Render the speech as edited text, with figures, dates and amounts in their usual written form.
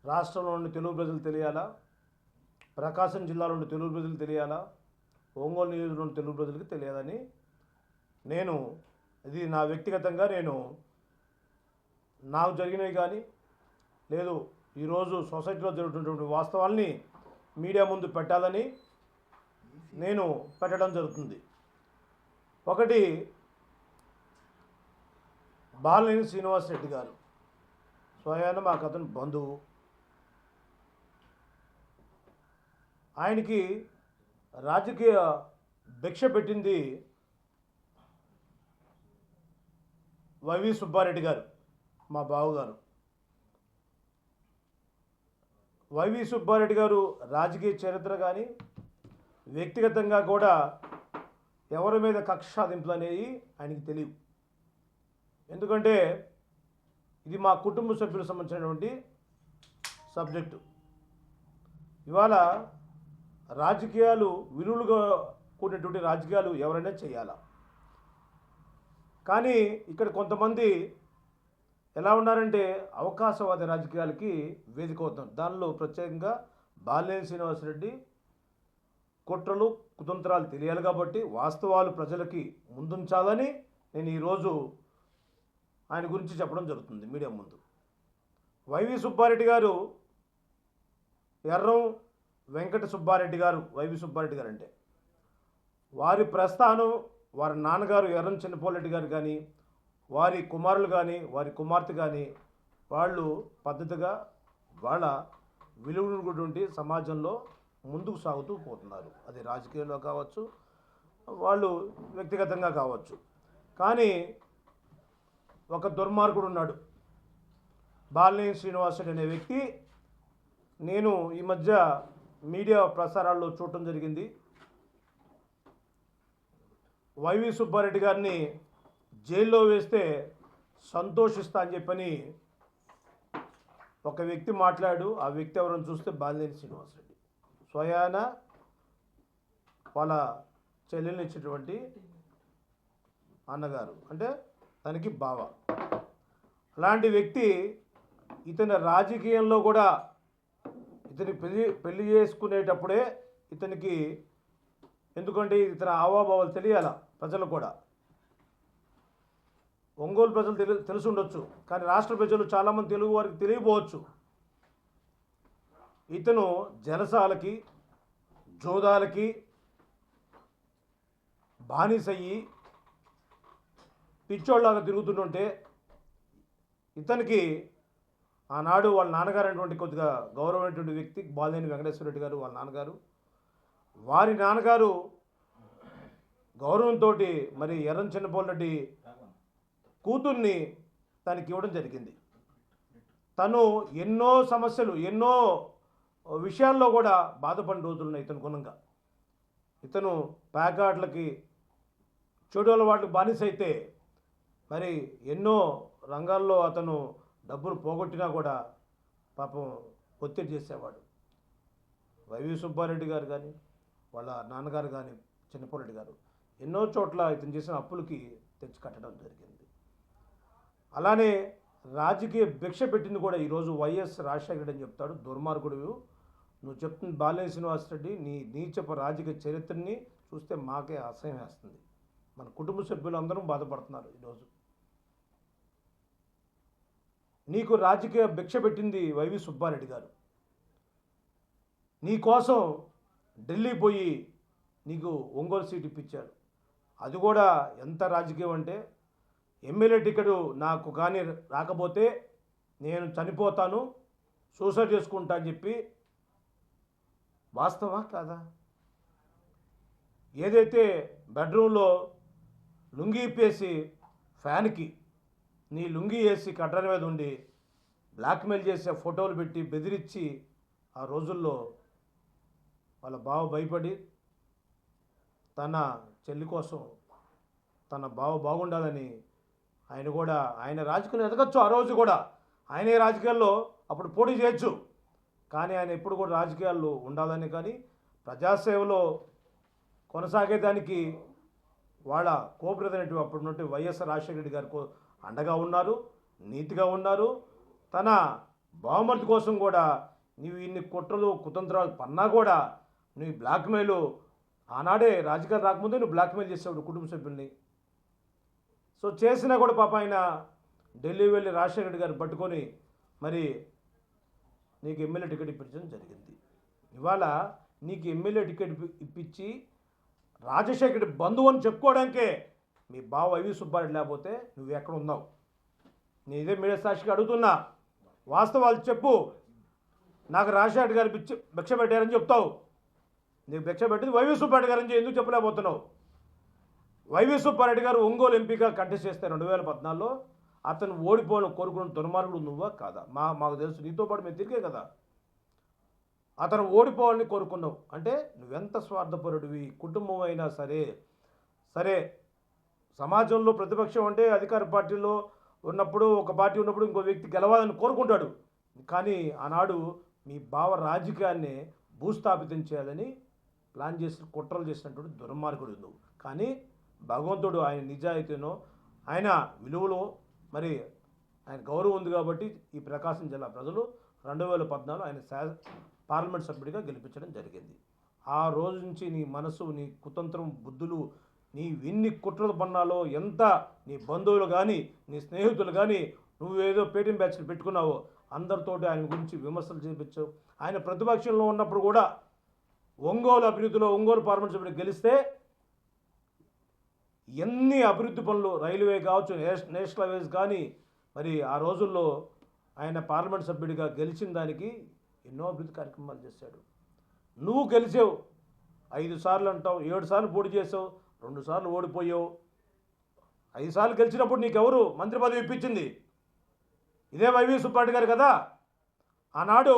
రాష్ట్రంలో ఉండి తెలుగు ప్రజలు తెలియాలా, ప్రకాశం జిల్లాలో ఉండి తెలుగు ప్రజలు తెలియాలా, ఒంగోలు నియోజకవర్గంలో ఉండి తెలుగు ప్రజలకు తెలియాలని నేను ఇది నా వ్యక్తిగతంగా నాకు జరిగినవి కానీ లేదు ఈరోజు సొసైటీలో జరుగుతున్నటువంటి వాస్తవాల్ని మీడియా ముందు పెట్టాలని నేను పెట్టడం జరుగుతుంది. ఒకటి, బాలినేని శ్రీనివాసరెడ్డి గారు స్వయాన మాకు అతను బంధువు. ఆయనకి రాజకీయ భిక్ష పెట్టింది వైవి సుబ్బారెడ్డి గారు, మా బావగారు. వైవి సుబ్బారెడ్డి గారు రాజకీయ చరిత్ర కానీ వ్యక్తిగతంగా కూడా ఎవరి మీద కక్ష సాధింపులు అనేవి ఆయనకి తెలియవు. ఎందుకంటే ఇది మా కుటుంబ సభ్యులకు సంబంధించినటువంటి సబ్జెక్టు. ఇవాళ రాజకీయాలు విలువలుగా కూడినటువంటి రాజకీయాలు ఎవరైనా చేయాలా, కానీ ఇక్కడ కొంతమంది ఎలా ఉన్నారంటే అవకాశవాద రాజకీయాలకి వేదిక అవుతున్నారు. దానిలో ప్రత్యేకంగా బాలినేని శ్రీనివాసరెడ్డి కుట్రలు కుతంత్రాలు తెలియాలి కాబట్టి వాస్తవాలు ప్రజలకి ముందుంచాలని నేను ఈరోజు ఆయన గురించి చెప్పడం జరుగుతుంది మీడియా ముందు. వైవి సుబ్బారెడ్డి గారు, ఎర్రం వెంకట సుబ్బారెడ్డి గారు, వైవి సుబ్బారెడ్డి గారు అంటే వారి ప్రస్థానం, వారి నాన్నగారు ఎర్రం చిన్నపోలరెడ్డి గారు కానీ, వారి కుమారులు కానీ, వారి కుమార్తె కానీ వాళ్ళు పద్ధతిగా వాళ్ళ విలువటువంటి సమాజంలో ముందుకు సాగుతూ పోతున్నారు. అది రాజకీయంలో కావచ్చు, వాళ్ళు వ్యక్తిగతంగా కావచ్చు. కానీ ఒక దుర్మార్గుడు ఉన్నాడు, బాలినేని శ్రీనివాసరెడ్డి అనే వ్యక్తి. నేను ఈ మధ్య మీడియా ప్రసారాల్లో చూడటం జరిగింది. వైవి సుబ్బారెడ్డి గారిని జైల్లో వేస్తే సంతోషిస్తా అని చెప్పని ఒక వ్యక్తి మాట్లాడు. ఆ వ్యక్తి ఎవరైనా చూస్తే బాలినేని శ్రీనివాసరెడ్డి, స్వయాన వాళ్ళ చెల్లెల్ని ఇచ్చేటువంటి అన్నగారు, అంటే తనకి బావ. అలాంటి వ్యక్తి ఇతని రాజకీయంలో కూడా ఇతని పెళ్లి చేసుకునేటప్పుడే ఇతనికి, ఎందుకంటే ఇతని హావాభావాలు తెలియాల ప్రజలు కూడా. ఒంగోలు ప్రజలు తెలిసి ఉండొచ్చు, కానీ రాష్ట్ర ప్రజలు చాలామంది తెలుగు వారికి తెలియకపోవచ్చు. ఇతను జలసాలకి, జోదాలకి బానిసయ్యి పిచ్చోళ్ళలాగా తిరుగుతుంటే ఇతనికి ఆనాడు వాళ్ళ నాన్నగారు అనేటువంటి కొద్దిగా గౌరవమైనటువంటి వ్యక్తి బాలినేని వెంకటేశ్వర రెడ్డి గారు, వాళ్ళ నాన్నగారు, వారి నాన్నగారు గౌరవంతో మరి ఎర్రం చిన్నపోలరెడ్డి కూతుర్ని తనకి ఇవ్వడం జరిగింది. తను ఎన్నో సమస్యలు, ఎన్నో విషయాల్లో కూడా బాధపడిన రోజులున్నాయి ఇతను గుణంగా. ఇతను ప్యాకాట్లకి, చెడు అలవాట్లకు బానిస అయితే మరి ఎన్నో రంగాల్లో అతను డబ్బులు పోగొట్టినా కూడా పాపం ఒత్తిడి చేసేవాడు. వైవి సుబ్బారెడ్డి గారు కానీ, వాళ్ళ నాన్నగారు కానీ, చిన్నపోరెడ్డి గారు ఎన్నో చోట్ల ఇతను చేసిన అప్పులకి తెచ్చి కట్టడం జరిగింది. అలానే రాజకీయ భిక్ష పెట్టింది కూడా ఈరోజు వైఎస్ రాజశేఖర రెడ్డి అని చెప్తాడు. దుర్మార్గుడు నువ్వు చెప్తుంది. బాలినేని శ్రీనివాసరెడ్డి నీ నీచపు రాజకీయ చరిత్రని చూస్తే మాకే అసహ్యం వేస్తుంది. మన కుటుంబ సభ్యులు అందరూ బాధపడుతున్నారు ఈరోజు. నీకు రాజకీయ భిక్ష పెట్టింది వైవి సుబ్బారెడ్డి గారు. నీ కోసం ఢిల్లీ పోయి నీకు ఒంగోలు సీట్ ఇప్పించాడు. అది కూడా ఎంత రాజకీయం అంటే, ఎమ్మెల్యే టికెట్ నాకు కానీ రాకపోతే నేను చనిపోతాను, సూసైడ్ చేసుకుంటా అని చెప్పి. వాస్తవా కాదా? ఏదైతే బెడ్రూమ్లో లుంగీ ఇప్పేసి ఫ్యాన్కి నీ లుంగీ వేసి కట్టడ మీద ఉండి బ్లాక్మెయిల్ చేసే ఫోటోలు పెట్టి బెదిరించి ఆ రోజుల్లో వాళ్ళ బావ భయపడి తన చెల్లి కోసం, తన బావ బాగుండాలని ఆయన రాజకీయాలు ఎదగచ్చు. ఆ రోజు కూడా ఆయనే రాజకీయాల్లో అప్పుడు పోటీ చేయొచ్చు, కానీ ఆయన ఎప్పుడు కూడా రాజకీయాల్లో ఉండాలని, కానీ ప్రజాసేవలో కొనసాగేదానికి వాళ్ళ కోపరేతనటువంటి అప్పుడు ఉన్నట్టు వైఎస్ రాజశేఖర రెడ్డి గారికి అండగా ఉన్నారు, నీతిగా ఉన్నారు. తన బావమర్ది కోసం కూడా నీవు ఇన్ని కుట్రలు కుతంత్రాలు పన్నా కూడా నువ్వు బ్లాక్మెయిల్ ఆనాడే రాజకీయాలు రాకముందే నువ్వు బ్లాక్మెయిల్ చేసేవాడు కుటుంబ సభ్యుల్ని. సో చేసినా కూడా పాప ఆయన ఢిల్లీ వెళ్ళి రాజశేఖర రెడ్డి గారు పట్టుకొని మరి నీకు ఎమ్మెల్యే టికెట్ ఇప్పించడం జరిగింది. ఇవాళ నీకు ఎమ్మెల్యే టికెట్ ఇప్పించి రాజశేఖర రెడ్డి బంధువు అని చెప్పుకోవడానికే మీ బావ వైవి సుబ్బారెడ్డి లేకపోతే నువ్వు ఎక్కడ ఉన్నావు? నేను ఇదే మీడియా సాక్షిగా అడుగుతున్నా, వాస్తవాలు చెప్పు. నాకు రాజశేఖర గారు భిక్ష పెట్టారని చెప్తావు, నీకు భిక్ష పెట్టింది వైవి సుబ్బారెడ్డి గారు అని ఎందుకు చెప్పలేకపోతున్నావు? వైవి సుబ్బారెడ్డి గారు ఒంగోలు ఎంపీగా కంటెస్ట్ చేస్తే 2014లో అతను ఓడిపోవడం కోరుకున్న దుర్మార్గుడు నువ్వా కాదా? మాకు తెలుసు, నీతో పాటు మేము తిరిగే కదా. అతను ఓడిపోవాలని కోరుకున్నావు అంటే నువ్వెంత స్వార్థపరుడివి. కుటుంబం అయినా సరే సమాజంలో ప్రతిపక్షం అంటే అధికార పార్టీలో ఉన్నప్పుడు ఒక పార్టీ ఉన్నప్పుడు ఇంకో వ్యక్తి గెలవాలని కోరుకుంటాడు. కానీ ఆనాడు మీ బావ రాజకీయాన్ని భూస్థాపితం చేయాలని ప్లాన్ చేసి కుట్రలు చేసినటువంటి దుర్మార్గుడు నువ్వు. కానీ భగవంతుడు ఆయన నిజాయితీనో ఆయన విలువలో మరి ఆయన గౌరవం ఉంది కాబట్టి ఈ ప్రకాశం జిల్లా ప్రజలు 2014 ఆయన పార్లమెంట్ సభ్యుడిగా గెలిపించడం జరిగింది. ఆ రోజు నుంచి నీ మనసు, నీ కుతంత్రం బుద్ధులు, నీ ఎన్ని కుట్రలు పన్నాలో, ఎంత నీ బంధువులు కానీ నీ స్నేహితులు కానీ నువ్వేదో పేటీఎం బ్యాచ్లు పెట్టుకున్నావో అందరితోటి ఆయన గురించి విమర్శలు చేయించావు. ఆయన ప్రతిపక్షంలో ఉన్నప్పుడు కూడా ఒంగోలు అభివృద్ధిలో ఒంగోలు పార్లమెంట్ సభ్యుడు గెలిస్తే ఎన్ని అభివృద్ధి పనులు, రైల్వే కావచ్చు, నేషనల్ హైవేస్ కానీ మరి ఆ రోజుల్లో ఆయన పార్లమెంట్ సభ్యుడిగా గెలిచిన దానికి ఎన్నో అభివృద్ధి కార్యక్రమాలు చేశాడు. నువ్వు గెలిచావు 5 సార్లు అంటావు, 7 సార్లు పోటీ చేసావు, 2 సార్లు ఓడిపోయావు. 5 సార్లు గెలిచినప్పుడు నీకెవరు మంత్రి పదవి ఇప్పించింది? ఇదే వైవి సుబ్బారెడ్డి గారు కదా. ఆనాడు